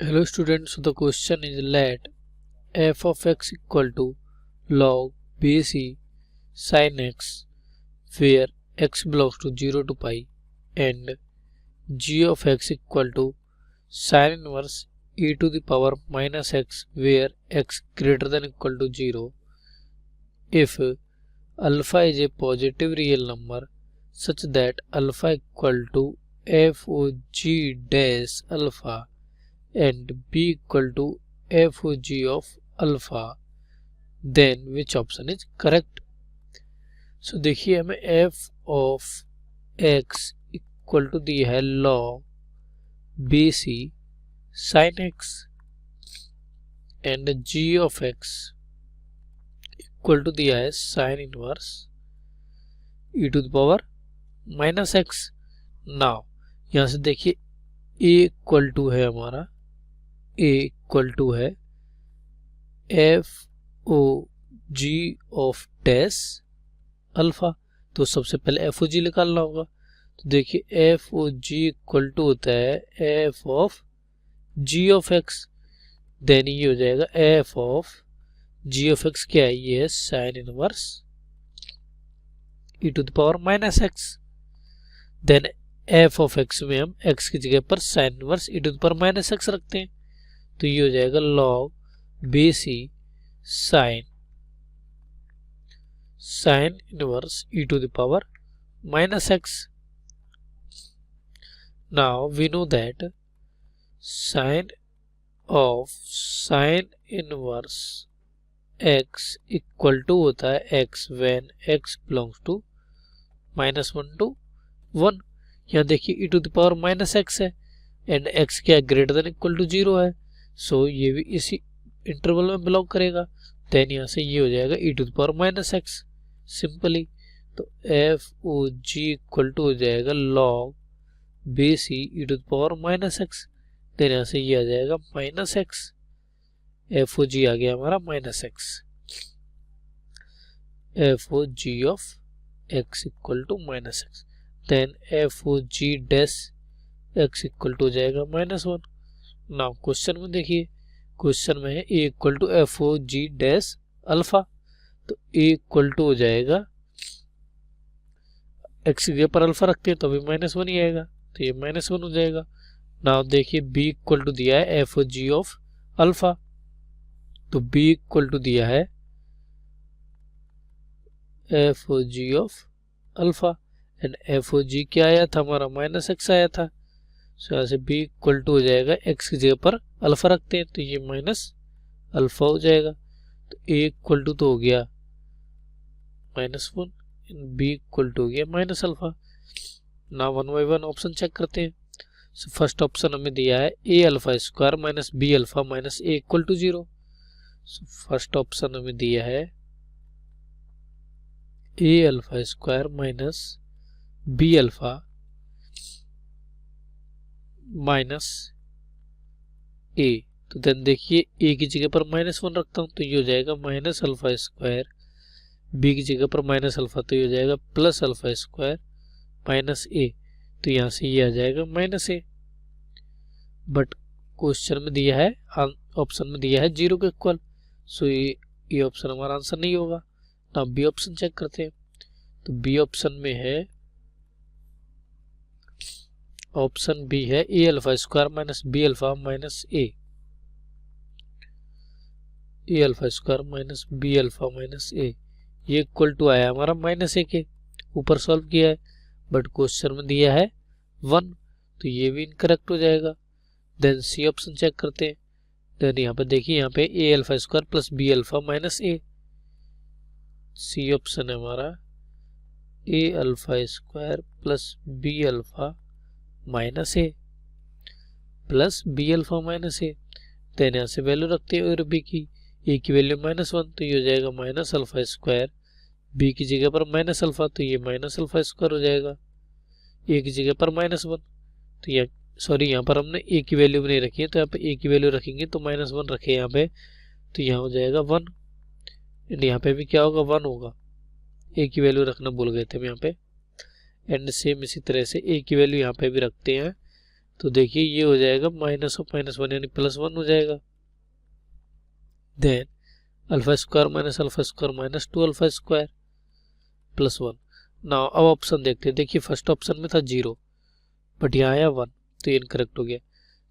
Hello students, so the question is let f of x equal to log bc sin x where x belongs to 0 to pi and g of x equal to sin inverse e to the power minus x where x greater than equal to 0 if alpha is a positive real number such that alpha equal to f of g dash alpha and b equal to f of g of alpha, then which option is correct? So देखिए हमें f of x equal to दिया है log bc sin x and g of x equal to दिया है sin inverse e to the power minus x। Now यहाँ से देखिए a equal to है हमारा a इक्वल टू है F O ji of dash alpha. तो सबसे पहले एफ ओ जी निकालना होगा। तो देखिए f O ji equal to होता है f of g of x, then ये हो जाएगा f of g of x क्या है, ये है sine inverse e to the power minus x. Then f of x में हम एक्स की जगह पर sine inverse e to the power minus x रखते हैं, तो ये हो जाएगा log base e sine inverse e to the power minus x. Now we know that sine of sine inverse X equal to होता है X when X belongs to -1 to 1। यहाँ देखिए e to the power minus X है and X क्या है, greater than equal to 0 है, सो ये भी इसी इंटरवल में बिलोंग करेगा। देन यहाँ से ये हो जाएगा e to the power minus X simply. तो F O ji equal to हो जाएगा log base e to the power minus x. Then यहाँ से ये आ जाएगा माइनस एक्स, एफ ओ जी आ गया हमारा minus X, F O ji of X equal to minus x. Then F O G dash X equal to हो जाएगा -1। नाउ क्वेश्चन में देखिए, क्वेश्चन में है A equal to F O G dash alpha, तो ए इक्वल टू हो जाएगा x के पर अल्फा रखते हैं तो अभी -1 ही आएगा, तो ये -1 हो जाएगा। नाउ देखिए बी इक्वल टू दिया है F O ji of alpha, तो बी इक्वल टू दिया है F O ji of alpha and F O G क्या आया था हमारा -x आया था, सो यहाँ से b इक्वल टू हो जाएगा x की जगह पर अल्फा रखते हैं तो ये माइनस अल्फा हो जाएगा। तो a इक्वल टू तो हो गया -1 एंड b इक्वल टू हो गया माइनस अल्फा। ना 1 by 1 ऑप्शन चेक करते हैं। सो फर्स्ट ऑप्शन हमें दिया है a alpha square minus b alpha minus a equal to 0। So first option हमें दिया है a alpha square minus b alpha minus A. तो देन देखिए ए की जगह पर -1 रखता हूं तो ये हो जाएगा माइनस अल्फा स्क्वायर, बी की जगह पर माइनस अल्फा तो ये हो जाएगा plus alpha square minus A, तो यहां से ये आ जाएगा माइनस ए। बट क्वेश्चन में दिया है, ऑप्शन में दिया है 0 के इक्वल, सो ये ऑप्शन हमारा आंसर नहीं होगा। ना बी ऑप्शन चेक करते हैं, तो बी ऑप्शन में है, ऑप्शन बी है A alpha square minus B alpha minus A alpha square minus B alpha minus A, ये इक्वल टू आया हमारा -a के, ऊपर सॉल्व किया है बट क्वेश्चन में दिया है 1, तो ये भी इनकरेक्ट हो जाएगा। देन सी ऑप्शन चेक करते हैं। देन यहाँ पे देखिए, यहाँ पे A alpha square plus B alpha minus A, C option है हमारा A alpha square plus B alpha minus A plus B alpha minus A. Then यहाँ से वैल्यू रखते हैं और बी की, ए की वैल्यू -1 तो ये हो जाएगा माइनस अल्फा स्क्वायर, बी की जगह पर माइनस अल्फा तो ये माइनस अल्फा स्क्वायर हो जाएगा, ए की जगह पर -1 तो ये सॉरी यहाँ पर हमने ए की वैल्यू भी नहीं रखी है, तो यहाँ पे ए की वैल्यू रखेंगे तो -1 रखे यहाँ पे, तो यहाँ हो जाएगा 1 एंड यहाँ पे भी क्या होगा 1 होगा, ए की वैल्यू रखना भूल गए थे हम यहाँ पे। एंड सेम इसी तरह से ए की वैल्यू यहाँ पे भी रखते हैं तो देखिए ये हो जाएगा माइनस ऑफ माइनस वन यानी प्लस वन हो जाएगा। Then alpha square minus two alpha square plus one. Now अब ऑप्शन देखते हैं। देखिए फर्स्ट ऑप्शन में था 0 बट यहाँ आया 1 तो ये इनकरेक्ट हो गया।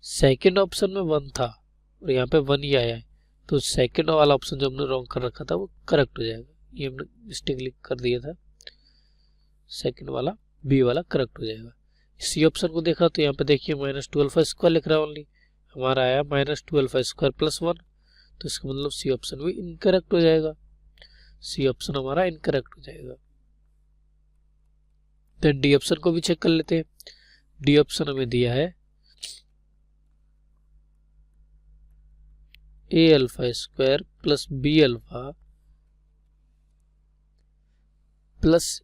सेकेंड ऑप्शन में 1 था और यहाँ पे 1 ही आया है, तो सेकेंड वाला ऑप्शन जो हमने रॉन्ग कर रखा था वो करेक्ट हो जाएगा। ये हमने मिस्टेकली कर दिया था, सेकेंड वाला बी वाला करेक्ट हो जाएगा। सी ऑप्शन को देखा तो यहाँ पे देखिए माइनस टू अल्फा स्क्वायर लिख रहा है ओनली, हमारा आया minus two alpha square plus one, तो इसका मतलब सी ऑप्शन भी इनकरेक्ट हो जाएगा। सी ऑप्शन हमारा इनकरेक्ट हो जाएगा। देन डी ऑप्शन को भी चेक कर लेते हैं। डी ऑप्शन हमें दिया है A alpha square plus B alpha plus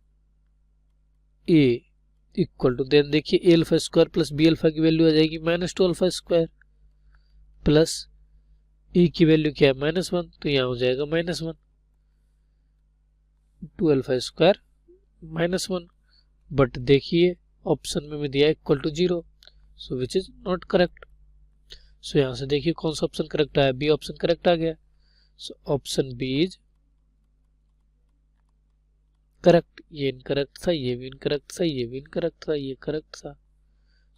A equal to, then देखिए A alpha square plus B alpha की वैल्यू आ जाएगी minus two alpha square plus A की वैल्यू क्या है माइनस वन, तो यहाँ हो जाएगा minus one two alpha square minus one. But देखिए ऑप्शन में दिया equal to 0, so which is not correct. So यहाँ से देखिए कौन सा ऑप्शन करेक्ट आया, बी ऑप्शन करेक्ट आ गया। So option B is correct. ये इनकरेक्ट था, ये भी इनकरेक्ट था, ये भी इनकरेक्ट था, ये करेक्ट था।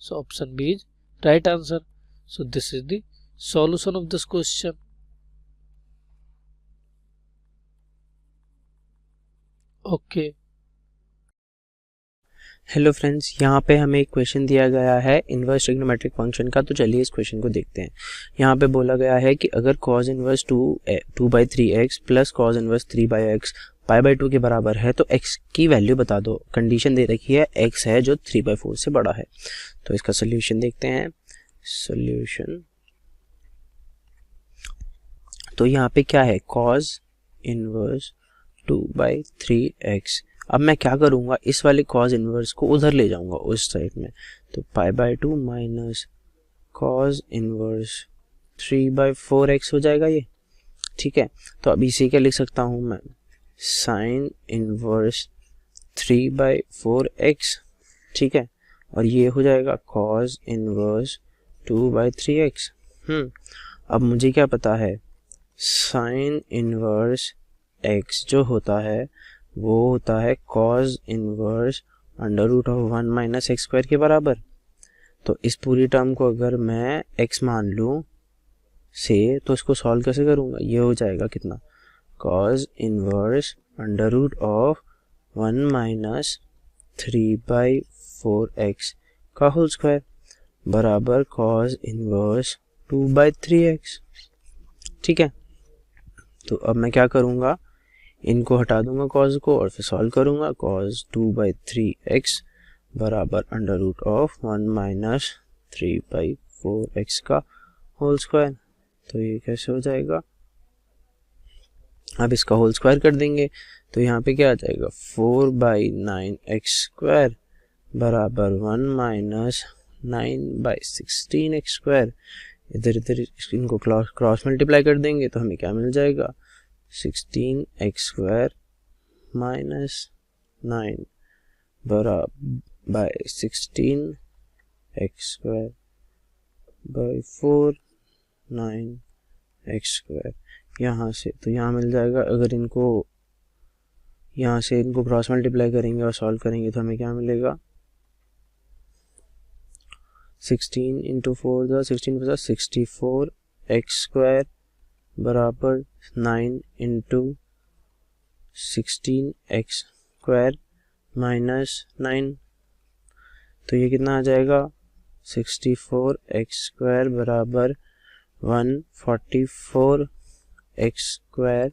So option B is right answer. So this is the solution of this question. Okay. Hello friends, यहाँ पे हमें एक क्वेश्चन दिया गया है इनवर्स ट्रिग्नोमेट्रिक फंक्शन का। तो चलिए इस क्वेश्चन को देखते हैं। यहाँ पे बोला गया है कि अगर cos inverse 2/3x plus cos inverse 3/x π/2 के बराबर है तो x की वैल्यू बता दो। कंडीशन दे रखी है x है जो 3/4 से बड़ा है। तो इसका सोल्यूशन देखते हैं। सोल्यूशन तो यहाँ पे क्या है, cos इनवर्स 2/3x। अब मैं क्या करूंगा, इस वाले cos इनवर्स को उधर ले जाऊंगा उस साइड में, तो π/2 माइनस cos इनवर्स 3/4x हो जाएगा ये। ठीक है, तो अब इसे क्या लिख सकता हूं मैं, sin इनवर्स 3/4x। ठीक है, और ये हो जाएगा cos इनवर्स 2/3x। अब मुझे क्या पता है, sin इनवर्स x जो होता है वो होता है cos inverse √1 minus x square के बराबर। तो इस पूरी टर्म को अगर मैं x मान लूँ से, तो इसको सॉल्व कैसे करूँगा, ये हो जाएगा कितना, cos इनवर्स √1 माइनस 3/4x का होल स्क्वायर बराबर cos इनवर्स 2/3x। ठीक है, तो अब मैं क्या करूँगा, इनको हटा दूंगा cos को और फिर सॉल्व करूंगा। cos 2/3x बराबर √1 माइनस 3/4x का होल स्क्वायर। तो ये कैसे हो जाएगा, अब इसका होल स्क्वायर कर देंगे तो यहाँ पे क्या आ जाएगा, 4/9x स्क्वायर बराबर 1 माइनस 9/16x स्क्वायर। इधर इधर इनको क्रॉस मल्टीप्लाई कर देंगे तो हमें क्या मिल जाएगा, 16x स्क्वायर माइनस 9 बराबर 16x square by 4 9x square. यहाँ से तो यहाँ मिल जाएगा, अगर इनको यहाँ से इनको क्रॉस मल्टीप्लाई करेंगे और सॉल्व करेंगे तो हमें क्या मिलेगा, 16 इंटू 4 द 16 + 64x स्क्वायर बराबर 9 इंटू 16x स्क्वायर माइनस 9। तो ये कितना आ जाएगा, 64x स्क्वायर बराबर 144x स्क्वायर।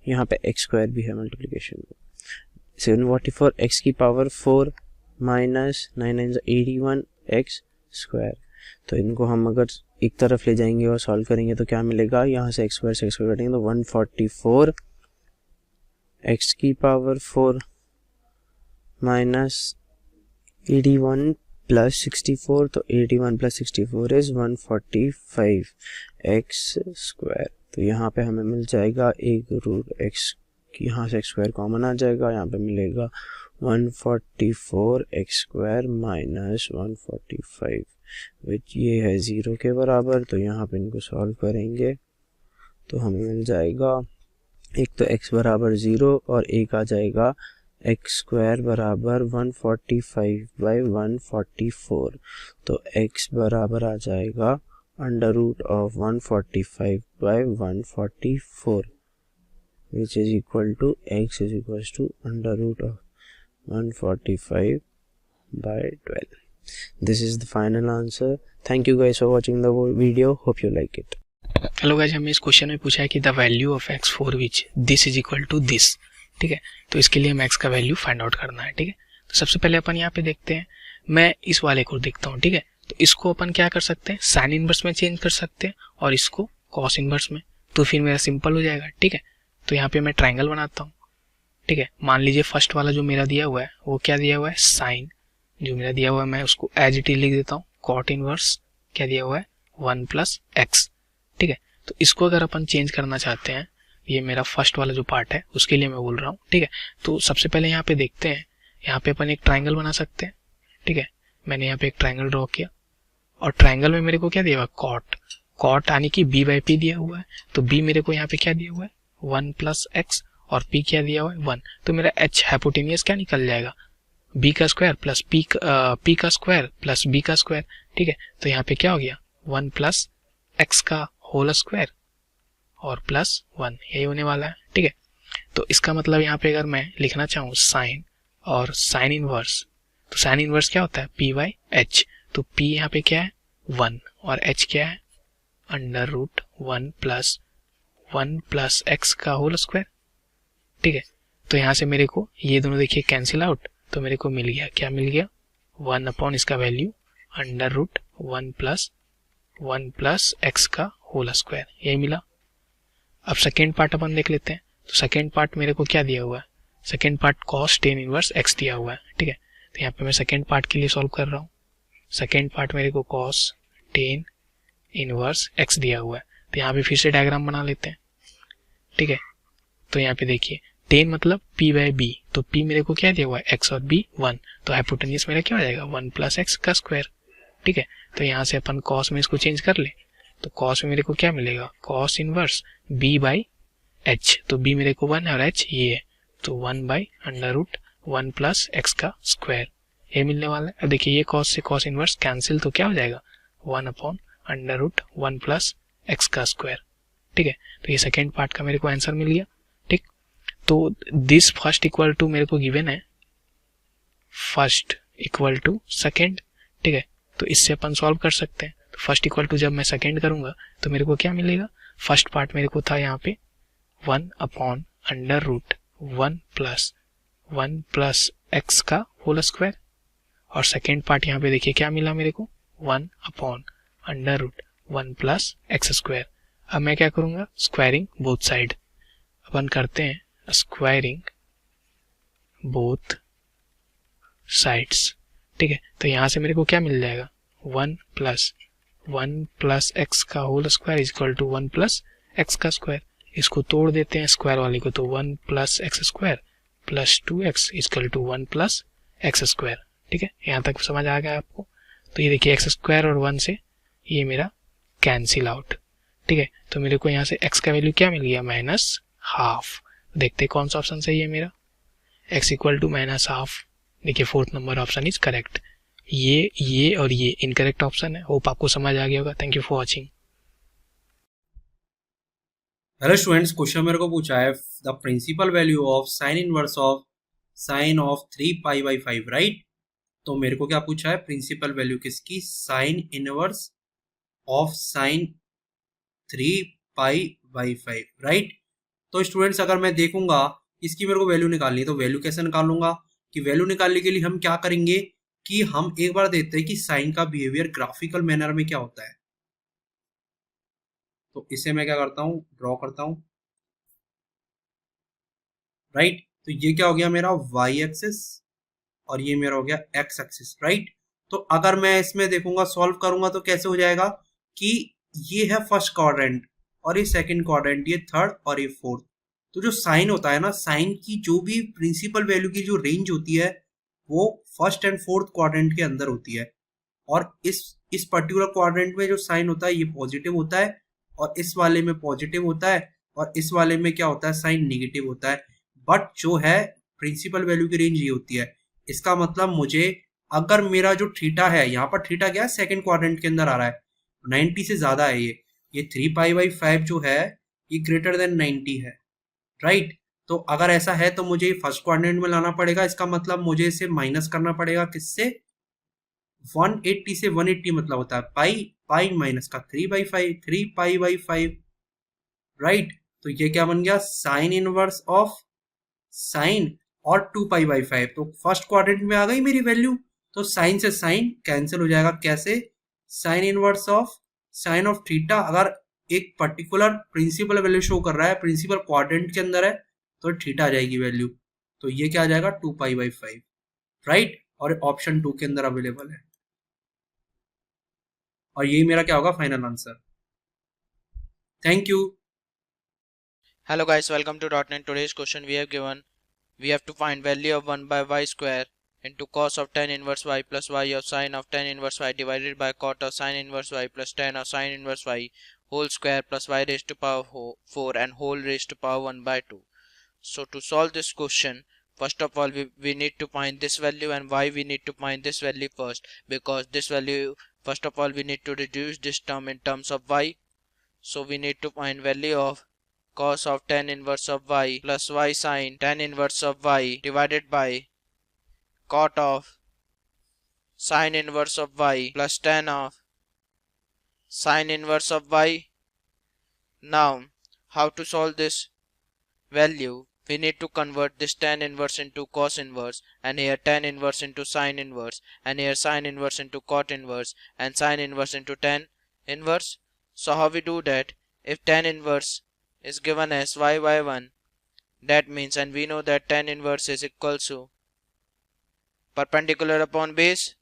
यहाँ पे x स्क्वायर भी है मल्टीप्लिकेशन में, 744x की पावर 4 माइनस 9 81x स्क्वायर। तो इनको हम अगर एक तरफ ले जाएंगे और सॉल्व करेंगे तो क्या मिलेगा, यहाँ से x स्क्वायर से x स्क्वायर कटेंगे तो 144 x की पावर 4 माइनस 81 प्लस 64। तो 81 प्लस 64 इज 145 x स्क्वायर। तो यहाँ पे हमें मिल जाएगा एक रूट x, यहाँ से x स्क्वायर कॉमन आ जाएगा, यहाँ पे मिलेगा 144 x स्क्वायर माइनस 145 विच ये है 0 के बराबर। तो यहाँ पे इनको सॉल्व करेंगे तो हमें मिल जाएगा, एक तो x बराबर 0 और एक आ जाएगा एक्स स्क्वायर बराबर 145/144। तो x बराबर आ जाएगा under root of 145/144 which is equal to x is equals to under root of 145/12. This is the final answer. Thank you guys for watching the video. Hope you like it. Hello guys, हमें इस question में पूछा है कि the value of x for which this is equal to this. ठीक है, तो इसके लिए हमें x का वैल्यू फाइंड आउट करना है। ठीक है, तो सबसे पहले अपन यहाँ पे देखते हैं, मैं इस वाले को देखता हूँ। ठीक है, तो इसको अपन क्या कर सकते हैं, साइन इनवर्स में चेंज कर सकते हैं और इसको कॉस इनवर्स में, तो फिर मेरा सिंपल हो जाएगा। ठीक है, तो यहाँ पे मैं ट्राइंगल बनाता हूँ। ठीक है, मान लीजिए फर्स्ट वाला जो मेरा दिया हुआ है वो क्या दिया हुआ है, साइन जो मेरा दिया हुआ है मैं उसको एज इट इज लिख देता हूँ। कॉट इनवर्स क्या दिया हुआ है, 1 + x। ठीक है, तो इसको अगर अपन चेंज करना चाहते हैं, ये मेरा फर्स्ट वाला जो पार्ट है उसके लिए मैं बोल रहा हूँ। ठीक है, तो सबसे पहले यहाँ पे देखते हैं, यहाँ पे अपन एक ट्राइंगल बना सकते हैं। ठीक है, मैंने यहाँ पे एक ट्राइंगल ड्रॉ किया और ट्राइंगल में मेरे को क्या दिया हुआ है, कॉट यानी कि b/p दिया हुआ है। तो b मेरे को यहाँ पे क्या दिया हुआ है, 1 + x और p क्या दिया हुआ है, 1। तो मेरा h हाइपोटेनियस क्या निकल जाएगा, b का स्क्वायर प्लस p का स्क्वायर प्लस b का स्क्वायर। ठीक है, तो यहाँ पे क्या हो गया, 1 + x का होल स्क्वायर और +1, यही होने वाला है। ठीक है, तो इसका मतलब यहाँ पे अगर मैं लिखना चाहूँ साइन और साइन इनवर्स, तो साइन इनवर्स क्या होता है, p/h। तो p यहाँ पे क्या है, 1 और h क्या है, अंडर रूट 1 + 1 + x का होल स्क्वायर। ठीक है, तो यहाँ से मेरे को ये दोनों देखिए कैंसिल आउट, तो मेरे को मिल गया, क्या मिल गया, 1 इसका वैल्यू अंडर रूट 1 + 1 + x का होल स्क्वायर, यही मिला। अब सेकेंड पार्ट अपन देख लेते हैं। तो सेकेंड पार्ट मेरे को क्या दिया हुआ है, second part cos tan inverse x दिया हुआ है। ठीक है, तो यहाँ पे मैं सेकेंड पार्ट के लिए सॉल्व कर रहा हूँ। सेकेंड पार्ट मेरे को cos tan इनवर्स x दिया हुआ है, तो यहाँ पे फिर से डायग्राम बना लेते हैं। ठीक है, तो यहाँ पे देखिए tan मतलब p/b, तो p मेरे को क्या दिया हुआ है, x और b 1, तो हाइपोटेनियस मेरा क्या हो जाएगा, 1 + x का स्क्वायर। ठीक है, तो यहाँ से अपन cos में इसको चेंज कर ले, तो cos में मेरे को क्या मिलेगा, cos इनवर्स b/h। तो b मेरे को 1 है और h ये है, तो 1/√1 + x का स्क्वायर, ये मिलने वाला है। अब देखिए ये cos से cos इनवर्स कैंसिल, तो क्या हो जाएगा, 1/√1 + x का स्क्वायर। ठीक है, तो ये सेकेंड पार्ट का मेरे को आंसर मिल गया। ठीक, तो दिस फर्स्ट इक्वल टू मेरे को गिवन है, फर्स्ट इक्वल टू सेकेंड। ठीक है, तो इससे अपन सॉल्व कर सकते हैं। तो फर्स्ट इक्वल टू जब मैं सेकेंड करूंगा तो मेरे को क्या मिलेगा, फर्स्ट पार्ट मेरे को था यहाँ पे 1/√1 + 1 + x का होल स्क्वायर, और सेकेंड पार्ट यहाँ पे देखिए क्या मिला मेरे को, 1/√1 + x स्क्वायर। अब मैं क्या करूंगा, स्क्वायरिंग बोथ साइड, अपन करते हैं स्क्वायरिंग बोथ साइड्स। ठीक है, तो यहाँ से मेरे को क्या मिल जाएगा, 1 + 1 + x का whole square equal to 1 + x का स्क्वायर। इसको तोड़ देते हैं स्क्वायर वाले को, तो 1 + x square + 2x equal to 1 + x square. ठीक है, यहाँ तक समझ आ गया आपको। तो ये देखिए x स्क्वायर और 1 से ये मेरा कैंसिल आउट। ठीक है, तो मेरे को यहाँ से x का वैल्यू क्या मिल गया, -½ देखते हैं कौन सा ऑप्शन सही है मेरा, x इक्वल टू -½ देखिए fourth number option is correct. ये और ये इनकरेक्ट ऑप्शन है। होप आपको समझ आ गया होगा। Thank you for watching. Hello students, question मेरे को पूछा है the principal value of sine inverse of sine of 3π/5, right. तो मेरे को क्या पूछा है, प्रिंसिपल वैल्यू किसकी, sine inverse of sine 3π/5, right. तो स्टूडेंट्स अगर मैं देखूंगा इसकी मेरे को वैल्यू निकालनी है, तो वैल्यू कैसे निकालूंगा, कि वैल्यू निकालने के लिए हम क्या करेंगे कि हम एक बार देखते हैं कि साइन का बिहेवियर ग्राफिकल मैनर में क्या होता है। तो इसे मैं क्या करता हूं, ड्रॉ करता हूं, राइट। तो ये क्या हो गया मेरा y एक्सिस और ये मेरा हो गया x एक्सिस, राइट। तो अगर मैं इसमें देखूंगा सॉल्व करूंगा तो कैसे हो जाएगा कि ये है फर्स्ट क्वाड्रेंट और ये सेकंड क्वाड्रेंट, ये थर्ड और ये फोर्थ। तो जो साइन होता है ना, साइन की जो भी प्रिंसिपल वैल्यू की जो रेंज होती है वो फर्स्ट एंड फोर्थ क्वाड्रेंट के अंदर होती है। और इस पर्टिकुलर क्वाड्रेंट में जो साइन होता है ये पॉजिटिव होता है, और इस वाले में पॉजिटिव होता है, और इस वाले में क्या होता है, साइन नेगेटिव होता है। बट जो है प्रिंसिपल वैल्यू की रेंज ये होती है। इसका मतलब मुझे अगर मेरा जो थीटा है, यहाँ पर थीटा क्या है, सेकंड क्वाड्रेंट के अंदर आ रहा है, 90 से ज्यादा है ये 3π/5 जो है ये ग्रेटर देन 90 है, राइट। तो अगर ऐसा है तो मुझे फर्स्ट क्वाड्रेंट में लाना पड़ेगा। इसका मतलब मुझे इसे माइनस करना पड़ेगा किससे, 180 से। 180 मतलब होता है पाई माइनस का 3π/5, राइट। तो ये क्या बन गया, साइन इनवर्स ऑफ साइन और 2π/5। तो फर्स्ट क्वाड्रेंट में आ गई मेरी वैल्यू, तो साइन से साइन कैंसिल हो जाएगा। कैसे, sign inverse of sine of theta अगर एक पर्टिकुलर प्रिंसिपल वैल्यू शो कर रहा है, प्रिंसिपल क्वाड्रेंट के अंदर है, तो थीटा आ जाएगी वैल्यू। तो ये क्या आ जाएगा, 2π/5, राइट। और ऑप्शन 2 के अंदर अवेलेबल है, और यही मेरा क्या होगा final answer. Thank you. Hello guys, welcome to .NET. Today's question we have to find value of 1 by y square into cos of tan inverse y plus y of sin of tan inverse y divided by cot of sin inverse y plus tan of sin inverse y whole square plus y raised to power 4 and whole raised to power 1 by 2. So to solve this question, first of all we need to find this value. And why we need to find this value first? Because this value, first of all we need to reduce this term in terms of y. So we need to find value of cos of tan inverse of y plus y sin tan inverse of y divided by cot of sin inverse of y plus tan of sin inverse of y. Now how to solve this value? We need to convert this tan inverse into cos inverse, and here tan inverse into sin inverse, and here sin inverse into cot inverse, and sin inverse into tan inverse. So how we do that? If tan inverse is given as y by 1, that means, and we know that tan inverse is equal to perpendicular upon base.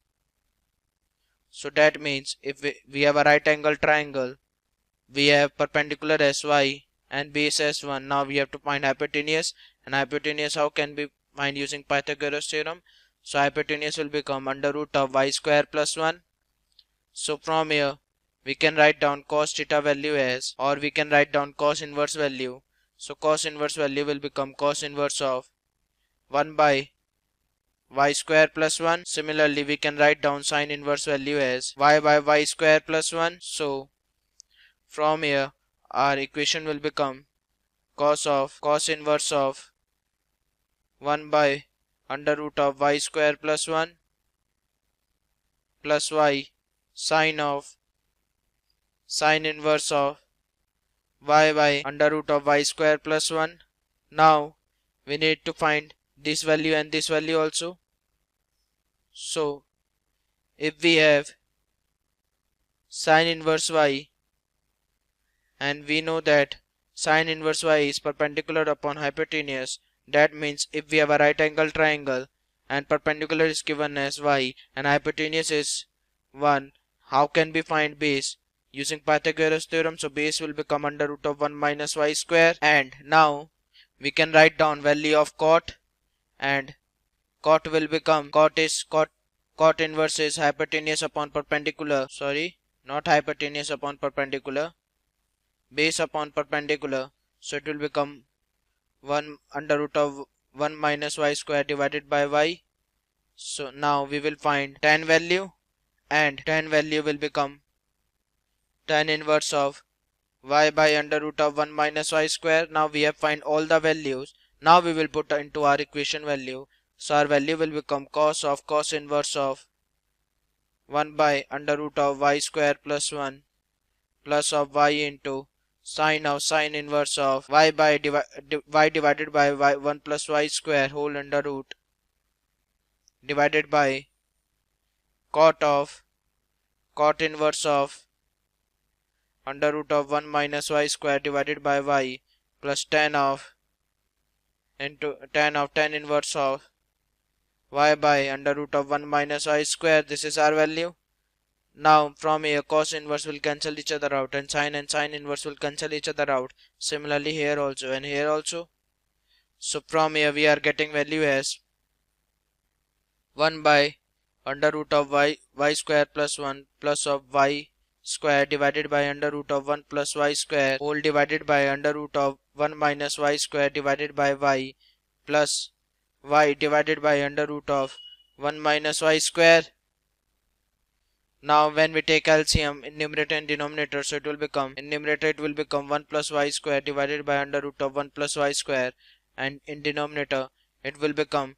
So that means if we have a right angle triangle, we have perpendicular as y and base as 1. Now we have to find hypotenuse, and hypotenuse how can be find using Pythagoras theorem? So hypotenuse will become under root of y square plus 1. So from here we can write down cos theta value as, or we can write down cos inverse value. So cos inverse value will become cos inverse of 1 by y square plus 1. Similarly we can write down sin inverse value as y by y square plus 1. So from here our equation will become cos inverse of 1 by under root of y square plus 1 plus y sin of sin inverse of y by under root of y square plus 1. Now we need to find this value and this value also. So if we have sin inverse y, and we know that sin inverse y is perpendicular upon hypotenuse, that means if we have a right angle triangle and perpendicular is given as y and hypotenuse is 1, how can we find base? Using Pythagoras theorem. So base will become under root of 1 minus y square. And now we can write down value of cot, and cot will become, cot inverse is hypotenuse upon perpendicular, sorry, not hypotenuse upon perpendicular, base upon perpendicular. So it will become 1 under root of 1 minus y square divided by y. So now we will find tan value, and tan value will become tan inverse of y by under root of 1 minus y square. Now we have find all the values. Now we will put into our equation value. So our value will become cos inverse of 1 by under root of y square plus 1 plus of y into sin inverse of y by y divided by y 1 plus y square whole under root divided by cot inverse of under root of 1 minus y square divided by y plus tan inverse of y by under root of 1 minus y square. This is our value. Now from here cos inverse will cancel each other out, and sin inverse will cancel each other out. Similarly here also and here also. So from here we are getting value as 1 by under root of y square plus 1 plus of y square divided by under root of 1 plus y square whole divided by under root of 1 minus y square divided by y plus y divided by under root of 1 minus y square. Now when we take LCM in numerator and denominator, so it will become, in numerator it will become 1 plus y square divided by under root of 1 plus y square, and in denominator it will become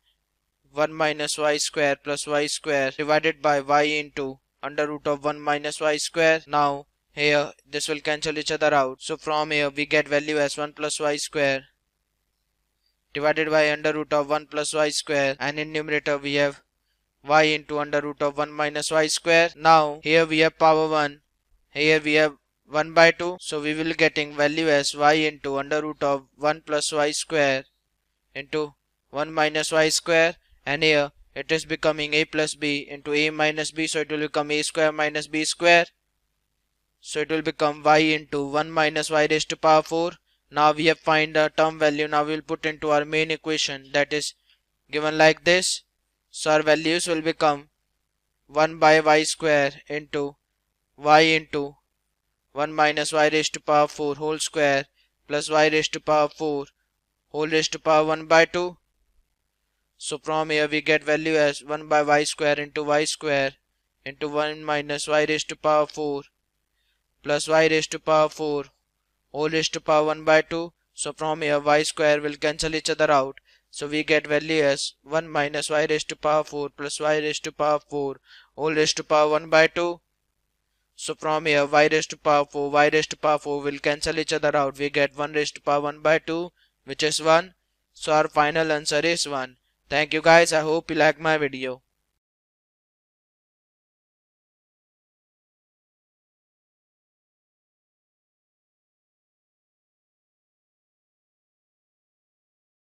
1 minus y square plus y square divided by y into under root of 1 minus y square. Now here this will cancel each other out, so from here we get value as 1 plus y square divided by under root of 1 plus y square, and in numerator we have y into under root of 1 minus y square. Now here we have power 1, here we have 1 by 2, so we will getting value as y into under root of 1 plus y square into 1 minus y square, and here it is becoming a plus b into a minus b, so it will become a square minus b square, so it will become y into 1 minus y raised to power 4. Now we have find a term value. Now we will put into our main equation, that is given like this. So our values will become 1 by y square into y into 1 minus y raised to power 4 whole square plus y raised to power 4 whole raised to power 1 by 2. So from here we get value as 1 by y square into 1 minus y raised to power 4 plus y raised to power 4 whole raised to power 1 by 2. So from here y square will cancel each other out. So we get value as 1 minus y raised to power 4 plus y raised to power 4 whole raised to power 1 by 2. So from here y raised to power 4, y raised to power 4 will cancel each other out. We get 1 raised to power 1 by 2, which is 1. So our final answer is 1. Thank you guys. I hope you like my video.